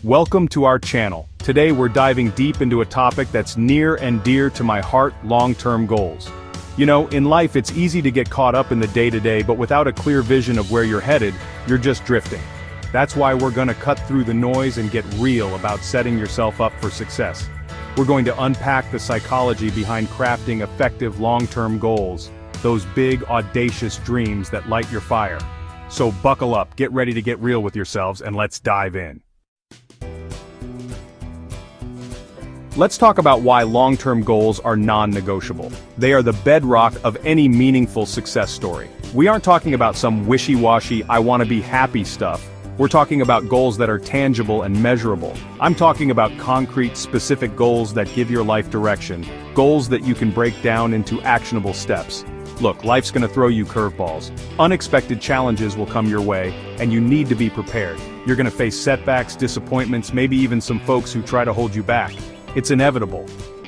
Welcome to our channel. Today we're diving deep into a topic that's near and dear to my heart: long-term goals. You know, in life it's easy to get caught up in the day-to-day, but without a clear vision of where you're headed, you're just drifting. That's why we're gonna cut through the noise and get real about setting yourself up for success. We're going to unpack the psychology behind crafting effective long-term goals, those big, audacious dreams that light your fire. So buckle up, get ready to get real with yourselves, and let's dive in. Let's talk about why long-term goals are non-negotiable. They are the bedrock of any meaningful success story. We aren't talking about some wishy-washy, I want to be happy stuff. We're talking about goals that are tangible and measurable. I'm talking about concrete, specific goals that give your life direction, goals that you can break down into actionable steps. Look, life's gonna throw you curveballs. Unexpected challenges will come your way, and you need to be prepared. You're gonna face setbacks, disappointments, maybe even some folks who try to hold you back. It's inevitable.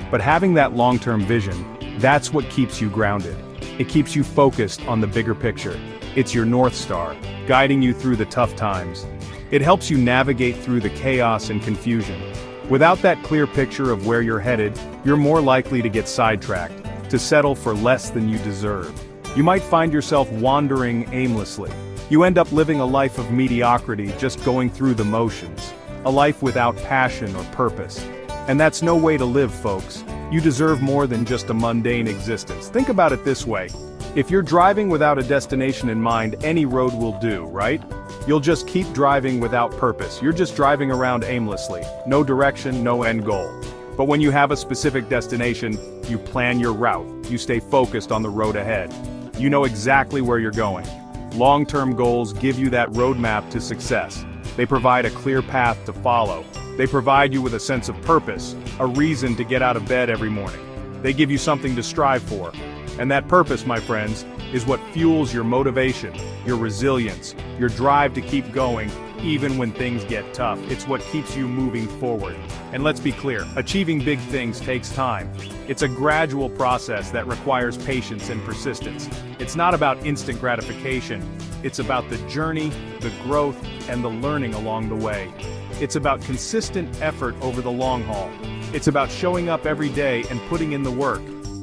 But having that long-term vision, that's what keeps you grounded. It keeps you focused on the bigger picture. It's your North Star, guiding you through the tough times. It helps you navigate through the chaos and confusion. Without that clear picture of where you're headed, you're more likely to get sidetracked, to settle for less than you deserve. You might find yourself wandering aimlessly. You end up living a life of mediocrity, just going through the motions. A life without passion or purpose. And that's no way to live, folks. You deserve more than just a mundane existence. Think about it this way. If you're driving without a destination in mind, any road will do, right? You'll just keep driving without purpose. You're just driving around aimlessly. No direction, no end goal. But when you have a specific destination, you plan your route. You stay focused on the road ahead. You know exactly where you're going. Long-term goals give you that roadmap to success. They provide a clear path to follow. They provide you with a sense of purpose, a reason to get out of bed every morning. They give you something to strive for. And that purpose, my friends, is what fuels your motivation, your resilience, your drive to keep going, even when things get tough. It's what keeps you moving forward. And let's be clear, achieving big things takes time. It's a gradual process that requires patience and persistence. It's not about instant gratification. It's about the journey, the growth, and the learning along the way. It's about consistent effort over the long haul. It's about showing up every day and putting in the work.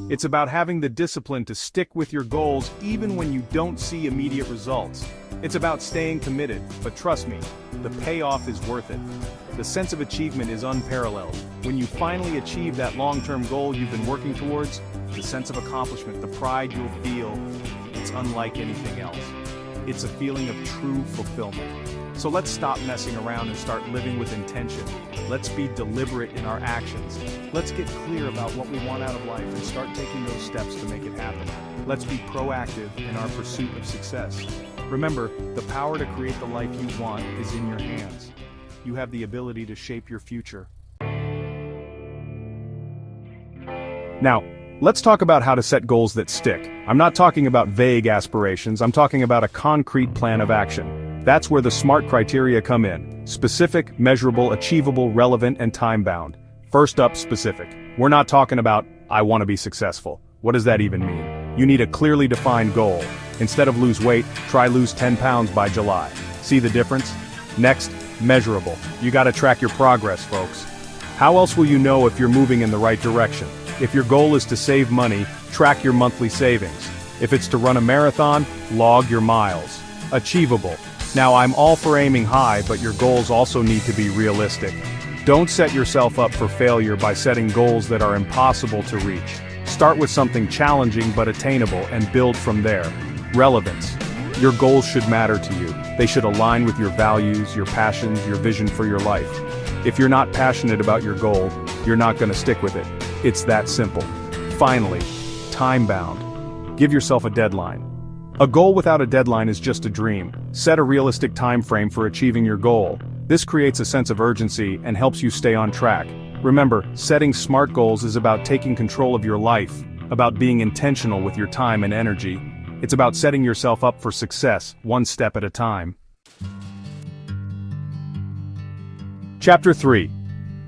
It's about having the discipline to stick with your goals even when you don't see immediate results. It's about staying committed, but trust me, the payoff is worth it. The sense of achievement is unparalleled. When you finally achieve that long-term goal you've been working towards, the sense of accomplishment, the pride you'll feel, it's unlike anything else. It's a feeling of true fulfillment. So let's stop messing around and start living with intention. Let's be deliberate in our actions. Let's get clear about what we want out of life and start taking those steps to make it happen. Let's be proactive in our pursuit of success. Remember, the power to create the life you want is in your hands. You have the ability to shape your future. Now, let's talk about how to set goals that stick. I'm not talking about vague aspirations, I'm talking about a concrete plan of action. That's where the SMART criteria come in. Specific, measurable, achievable, relevant, and time-bound. First up, specific. We're not talking about, I want to be successful. What does that even mean? You need a clearly defined goal. Instead of lose weight, try lose 10 pounds by July. See the difference? Next, measurable. You gotta track your progress, folks. How else will you know if you're moving in the right direction? If your goal is to save money, track your monthly savings. If it's to run a marathon, log your miles. Achievable. Now, I'm all for aiming high, but your goals also need to be realistic. Don't set yourself up for failure by setting goals that are impossible to reach. Start with something challenging but attainable and build from there. Relevance. Your goals should matter to you. They should align with your values, your passions, your vision for your life. If you're not passionate about your goal, you're not going to stick with it. It's that simple. Finally, time-bound. Give yourself a deadline. A goal without a deadline is just a dream. Set a realistic time frame for achieving your goal. This creates a sense of urgency and helps you stay on track. Remember, setting SMART goals is about taking control of your life, about being intentional with your time and energy. It's about setting yourself up for success, one step at a time. Chapter 3.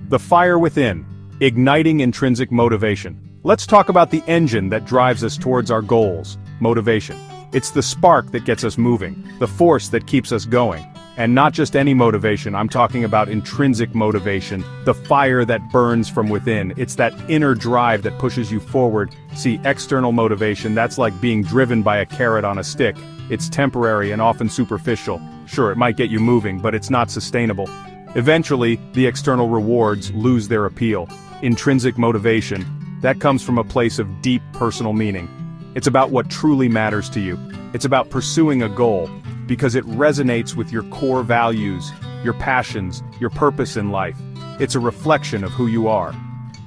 The Fire Within. Igniting Intrinsic Motivation. Let's talk about the engine that drives us towards our goals: motivation. It's the spark that gets us moving, the force that keeps us going. And not just any motivation, I'm talking about intrinsic motivation, the fire that burns from within. It's that inner drive that pushes you forward. See, external motivation, that's like being driven by a carrot on a stick. It's temporary and often superficial. Sure, it might get you moving, but it's not sustainable. Eventually, the external rewards lose their appeal. Intrinsic motivation, that comes from a place of deep personal meaning. It's about what truly matters to you. It's about pursuing a goal, because it resonates with your core values, your passions, your purpose in life. It's a reflection of who you are.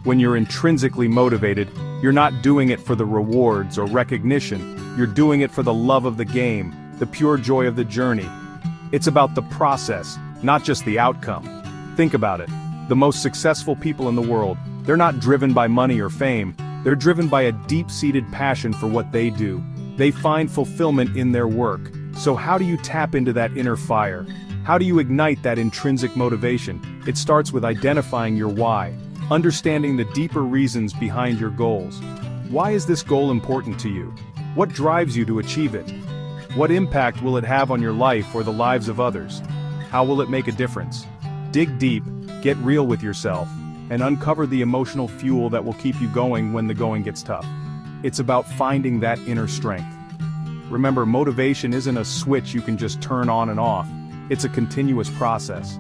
When you're intrinsically motivated, you're not doing it for the rewards or recognition, you're doing it for the love of the game, the pure joy of the journey. It's about the process, not just the outcome. Think about it. The most successful people in the world, they're not driven by money or fame, they're driven by a deep-seated passion for what they do. They find fulfillment in their work. So how do you tap into that inner fire? How do you ignite that intrinsic motivation? It starts with identifying your why, understanding the deeper reasons behind your goals. Why is this goal important to you? What drives you to achieve it? What impact will it have on your life or the lives of others? How will it make a difference? Dig deep, get real with yourself, and uncover the emotional fuel that will keep you going when the going gets tough. It's about finding that inner strength. Remember, motivation isn't a switch you can just turn on and off. It's a continuous process.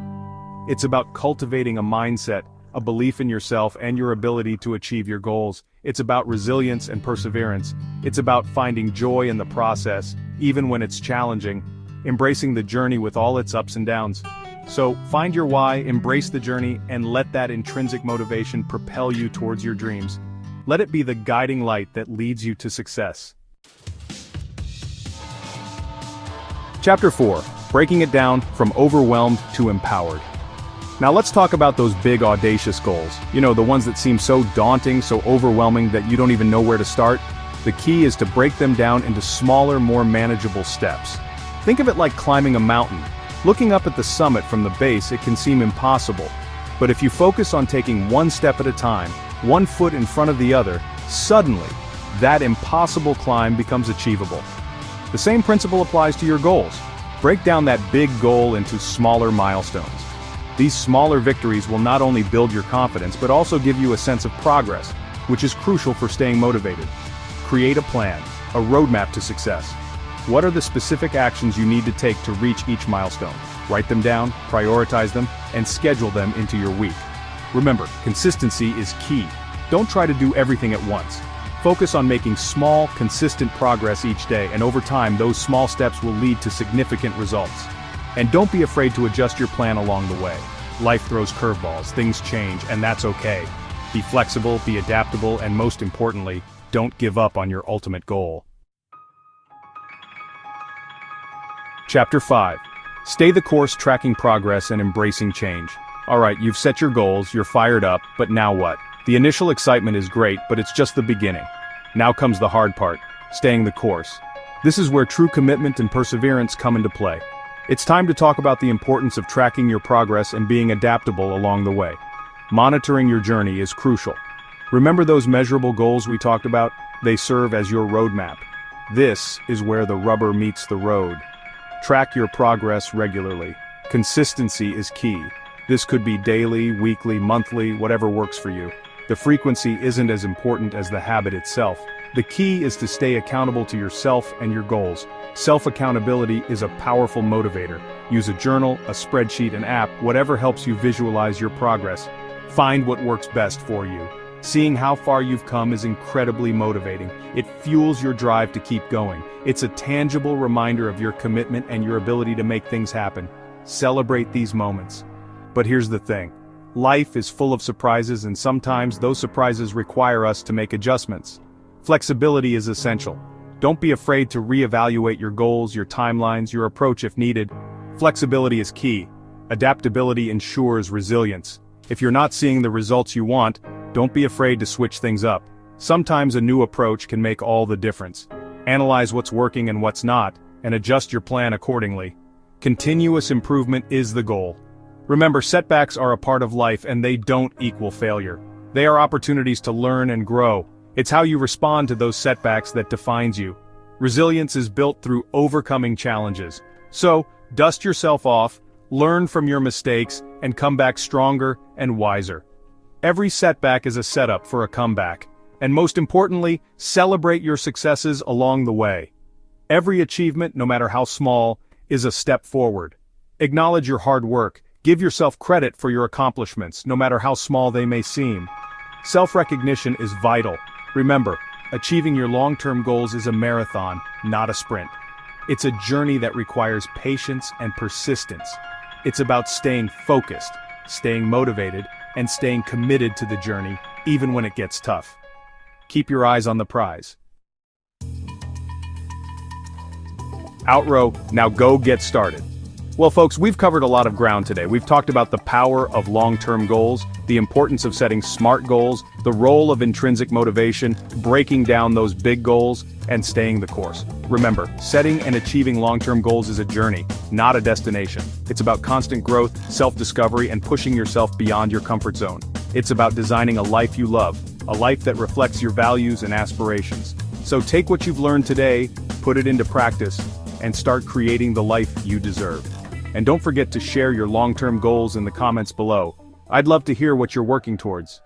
It's about cultivating a mindset, a belief in yourself and your ability to achieve your goals. It's about resilience and perseverance. It's about finding joy in the process, even when it's challenging, embracing the journey with all its ups and downs. So, find your why, embrace the journey, and let that intrinsic motivation propel you towards your dreams. Let it be the guiding light that leads you to success. Chapter 4. Breaking it down from overwhelmed to empowered. Now let's talk about those big audacious goals. You know, the ones that seem so daunting, so overwhelming that you don't even know where to start. The key is to break them down into smaller, more manageable steps. Think of it like climbing a mountain. Looking up at the summit from the base, it can seem impossible. But if you focus on taking one step at a time, one foot in front of the other, suddenly, that impossible climb becomes achievable. The same principle applies to your goals. Break down that big goal into smaller milestones. These smaller victories will not only build your confidence but also give you a sense of progress, which is crucial for staying motivated. Create a plan, a roadmap to success. What are the specific actions you need to take to reach each milestone? Write them down, prioritize them, and schedule them into your week. Remember, consistency is key. Don't try to do everything at once. Focus on making small, consistent progress each day, and over time, those small steps will lead to significant results. And don't be afraid to adjust your plan along the way. Life throws curveballs, things change, and that's okay. Be flexible, be adaptable, and most importantly, don't give up on your ultimate goal. Chapter 5. Stay the course, tracking progress and embracing change. Alright, you've set your goals, you're fired up, but now what? The initial excitement is great, but it's just the beginning. Now comes the hard part, staying the course. This is where true commitment and perseverance come into play. It's time to talk about the importance of tracking your progress and being adaptable along the way. Monitoring your journey is crucial. Remember those measurable goals we talked about? They serve as your roadmap. This is where the rubber meets the road. Track your progress regularly. Consistency is key. This could be daily, weekly, monthly, whatever works for you. The frequency isn't as important as the habit itself. The key is to stay accountable to yourself and your goals. Self-accountability is a powerful motivator. Use a journal, a spreadsheet, an app, whatever helps you visualize your progress. Find what works best for you. Seeing how far you've come is incredibly motivating. It fuels your drive to keep going. It's a tangible reminder of your commitment and your ability to make things happen. Celebrate these moments. But here's the thing. Life is full of surprises, and sometimes those surprises require us to make adjustments. Flexibility is essential. Don't be afraid to reevaluate your goals, your timelines, your approach if needed. Flexibility is key. Adaptability ensures resilience. If you're not seeing the results you want, don't be afraid to switch things up. Sometimes a new approach can make all the difference. Analyze what's working and what's not, and adjust your plan accordingly. Continuous improvement is the goal. Remember, setbacks are a part of life and they don't equal failure. They are opportunities to learn and grow. It's how you respond to those setbacks that defines you. Resilience is built through overcoming challenges. So, Dust yourself off, learn from your mistakes, and come back stronger and wiser. Every setback is a setup for a comeback, and most importantly, celebrate your successes along the way. Every achievement, no matter how small, is a step forward. Acknowledge your hard work, give yourself credit for your accomplishments, no matter how small they may seem. Self-recognition is vital. Remember, achieving your long-term goals is a marathon, not a sprint. It's a journey that requires patience and persistence. It's about staying focused, staying motivated, and staying committed to the journey, even when it gets tough. Keep your eyes on the prize. Outro, now go get started. Well folks, we've covered a lot of ground today. We've talked about the power of long-term goals, the importance of setting smart goals, the role of intrinsic motivation, breaking down those big goals, and staying the course. Remember, setting and achieving long-term goals is a journey, not a destination. It's about constant growth, self-discovery, and pushing yourself beyond your comfort zone. It's about designing a life you love, a life that reflects your values and aspirations. So take what you've learned today, put it into practice, and start creating the life you deserve. And don't forget to share your long-term goals in the comments below. I'd love to hear what you're working towards.